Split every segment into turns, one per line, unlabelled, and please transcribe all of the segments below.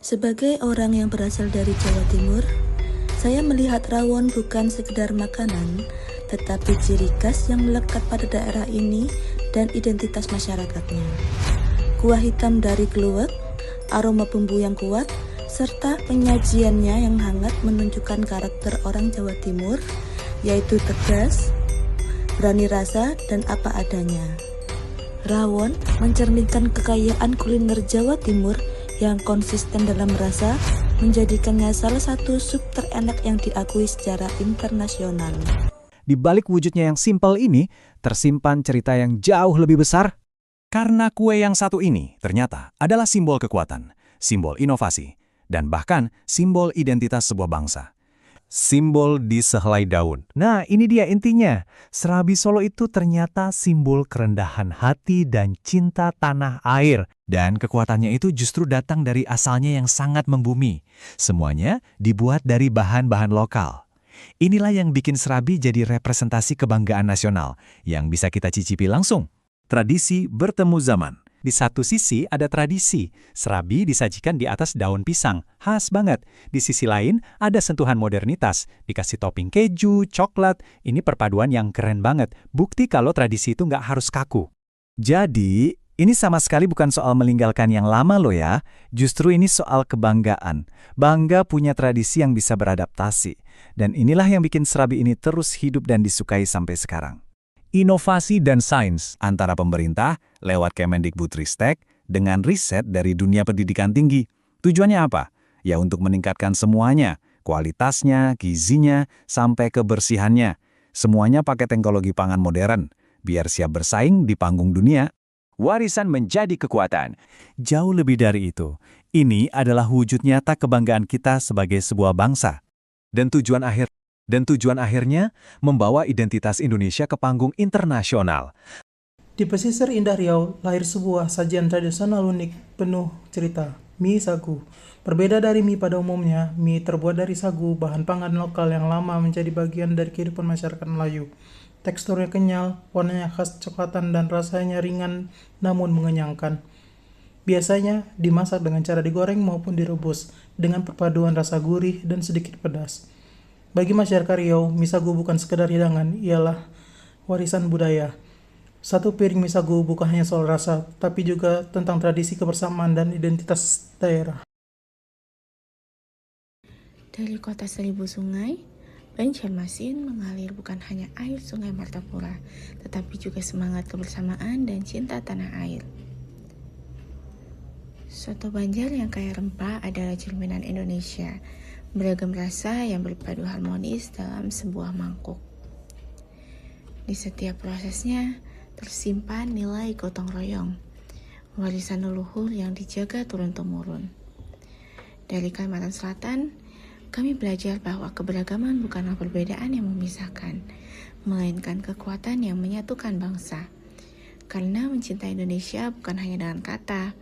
Sebagai orang yang berasal dari Jawa Timur, saya melihat rawon bukan sekedar makanan, tetapi ciri khas yang melekat pada daerah ini dan identitas masyarakatnya. Kuah hitam dari kluwek, aroma bumbu yang kuat, serta penyajiannya yang hangat menunjukkan karakter orang Jawa Timur, yaitu tegas, berani rasa, dan apa adanya. Rawon mencerminkan kekayaan kuliner Jawa Timur yang konsisten dalam rasa, menjadikannya salah satu sup terenak yang diakui secara internasional.
Di balik wujudnya yang simpel ini, tersimpan cerita yang jauh lebih besar. Karena kue yang satu ini ternyata adalah simbol kekuatan, simbol inovasi, dan bahkan simbol identitas sebuah bangsa. Simbol di sehelai daun. Nah, ini dia intinya. Serabi Solo itu ternyata simbol kerendahan hati dan cinta tanah air. Dan kekuatannya itu justru datang dari asalnya yang sangat membumi. Semuanya dibuat dari bahan-bahan lokal. Inilah yang bikin serabi jadi representasi kebanggaan nasional yang bisa kita cicipi langsung. Tradisi bertemu zaman. Di satu sisi ada tradisi, serabi disajikan di atas daun pisang, khas banget. Di sisi lain ada sentuhan modernitas, dikasih topping keju, coklat, ini perpaduan yang keren banget. Bukti kalau tradisi itu nggak harus kaku. Jadi, ini sama sekali bukan soal meninggalkan yang lama loh ya, justru ini soal kebanggaan. Bangga punya tradisi yang bisa beradaptasi. Dan inilah yang bikin serabi ini terus hidup dan disukai sampai sekarang. Inovasi dan sains antara pemerintah lewat Kemendikbudristek dengan riset dari dunia pendidikan tinggi. Tujuannya apa? Ya untuk meningkatkan semuanya, kualitasnya, gizinya, sampai kebersihannya. Semuanya pakai teknologi pangan modern, biar siap bersaing di panggung dunia. Warisan menjadi kekuatan. Jauh lebih dari itu, ini adalah wujud nyata kebanggaan kita sebagai sebuah bangsa. Dan tujuan akhirnya membawa identitas Indonesia ke panggung internasional.
Di pesisir indah Riau, lahir sebuah sajian tradisional unik penuh cerita, mie sagu. Berbeda dari mie pada umumnya, mie terbuat dari sagu, bahan pangan lokal yang lama menjadi bagian dari kehidupan masyarakat Melayu. Teksturnya kenyal, warnanya khas coklatan dan rasanya ringan namun mengenyangkan. Biasanya dimasak dengan cara digoreng maupun direbus, dengan perpaduan rasa gurih dan sedikit pedas. Bagi masyarakat Riau, mie sagu bukan sekedar hidangan, ialah warisan budaya. Satu piring mie sagu bukan hanya soal rasa, tapi juga tentang tradisi kebersamaan dan identitas daerah.
Dari kota seribu sungai, Banjarmasin mengalir bukan hanya air sungai Martapura, tetapi juga semangat kebersamaan dan cinta tanah air. Soto Banjar yang kaya rempah adalah cerminan Indonesia, beragam rasa yang berpadu harmonis dalam sebuah mangkuk. Di setiap prosesnya tersimpan nilai gotong royong, warisan leluhur yang dijaga turun-temurun. Dari Kalimantan Selatan, kami belajar bahwa keberagaman bukanlah perbedaan yang memisahkan, melainkan kekuatan yang menyatukan bangsa. Karena mencintai Indonesia bukan hanya dengan kata,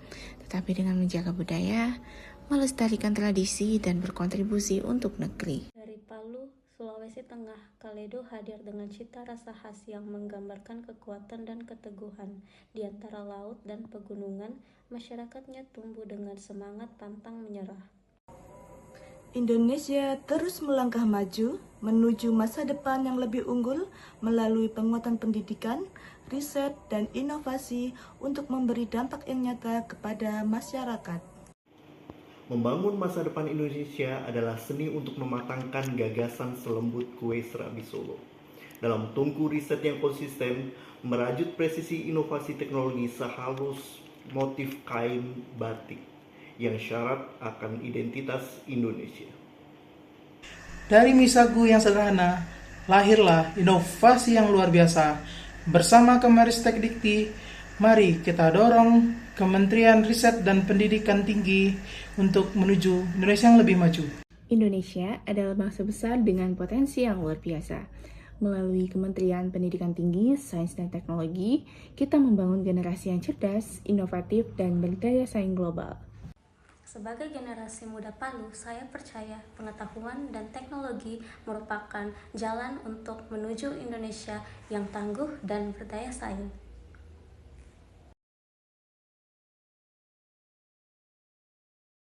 tetapi dengan menjaga budaya, melestarikan tradisi, dan berkontribusi untuk negeri.
Dari Palu, Sulawesi Tengah, Kaledo hadir dengan cita rasa khas yang menggambarkan kekuatan dan keteguhan. Di antara laut dan pegunungan, masyarakatnya tumbuh dengan semangat pantang menyerah.
Indonesia terus melangkah maju menuju masa depan yang lebih unggul melalui penguatan pendidikan, riset, dan inovasi untuk memberi dampak yang nyata kepada masyarakat.
Membangun masa depan Indonesia adalah seni untuk mematangkan gagasan selembut kue serabi Solo. Dalam tungku riset yang konsisten, merajut presisi inovasi teknologi sehalus motif kain batik yang syarat akan identitas Indonesia.
Dari mie sagu yang sederhana, lahirlah inovasi yang luar biasa. Bersama Kemenristek Dikti, mari kita dorong Kementerian Riset dan Pendidikan Tinggi untuk menuju Indonesia yang lebih maju.
Indonesia adalah bangsa besar dengan potensi yang luar biasa. Melalui Kementerian Pendidikan Tinggi, Sains dan Teknologi, kita membangun generasi yang cerdas, inovatif, dan berdaya saing global.
Sebagai generasi muda Palu, saya percaya pengetahuan dan teknologi merupakan jalan untuk menuju Indonesia yang tangguh dan berdaya saing.